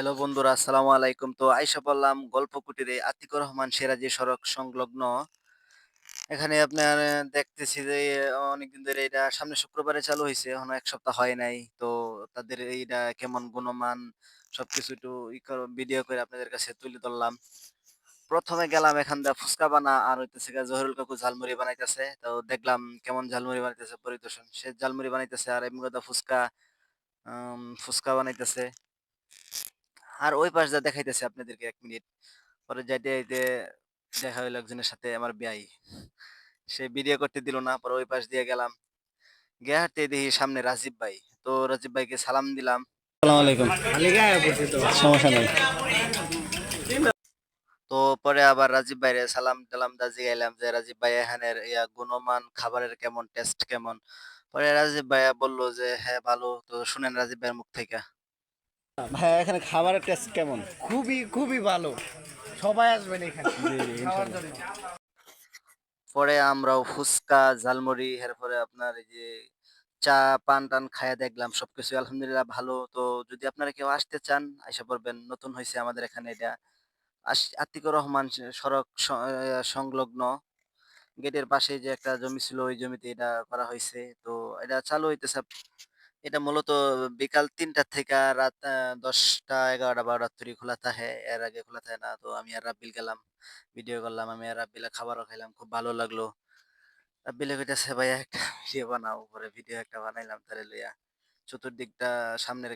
Hello বন্ধুরা, আসসালামু আলাইকুম। তো আইসা পড়লাম গল্প কুটিরে আতিকুর রহমান সিরাজী সড়ক সংলগ্ন। এখানে আপনার দেখতেছি যে অনেকদিন ধরে এটা সামনের শুক্রবারে চালু হইছে। এখনো ১ সপ্তাহ হয় নাই। তো তাদের এইটা কেমন গুণমান সবকিছু একটু ভিডিও করে আপনাদের কাছে তুলে ধরলাম। ১ম এ গেলাম এখান দিয়ে ফুচকা বানা আর হইতেছে গিয়া জহিরুল কাকু ঝালমুড়ি বানাইতেছে। তো দেখলাম কেমন ঝালমুড়ি বানাইতেছে পরিদর্শন। সে ঝালমুড়ি বানাইতেছে আর এমনি কথা ফুচকা বানাইতেছে। আর ওই পাশ দিয়ে দেখাইতেছি আপনাদেরকে ১ মিনিট। পরে যাইতে দেখা হইলো একজনের সাথে আমার বেয়াই। সে ভিডিও করতে দিল না। পরে ওই পাশ দিয়ে গেলাম। গিয়ে হাঁটতেই দেখি সামনে রাজীব ভাই। তো রাজীব ভাইকে সালাম দিলাম। আসসালামু আলাইকুম। সমস্যা নাই। তো পরে আবার রাজীব ভাইরে সালাম-টালাম দা জিগাইলাম যে, "রাজীব ভাই এখানের গুণমান খাবারের কেমন? টেস্ট কেমন?" পরে রাজীব ভাইয়া বলল যে, "হ্যাঁ, ভালো।" তো শুনেন রাজীব ভাইয়ের মুখ থেকে। ভাইয়া এখানে খাবারের টেস্ট কেমন? খুবই, খুবই ভালো। সবাই আসবেন এখানে জি, জি, খাওয়ার ইনশাল্লাহ। জন্য। পরে আমরাও ফুচকা, ঝালমুড়ি এরপরে আপনার এই যে চা, পান-টান খাইয়া দেখলাম সবকিছুই আলহামদুলিল্লাহ ভালো। তো যদি আপনারা কেউ আসতে চান, আইসা পড়বেন। নতুন হইছে আমাদের এখানে এটা। আতিকুর রহমান সড়ক সংলগ্ন গেটের পাশে যে একটা জমি ছিল, ওই জমিতে এটা করা হইছে। তো এটা চালু হইতেছে। এটা মূলত বিকাল ৩টা থেকে রাত ১০টা, ১১টা, ১২টা তৈরি খোলা থাকে। এর আগে খোলা থাকে না। তো আমি আর রাব্বিল গেলাম। ভিডিও করলাম। আমি আর রাব্বিলে খাবারও খাইলাম। খুব ভালো লাগলো। রাব্বিলে কইতাছে, "ভাইয়া একটা ভিডিও বানাও।" পরে ভিডিও একটা বানাইলাম তারে লইয়া। চতুর্দিকটা সামনের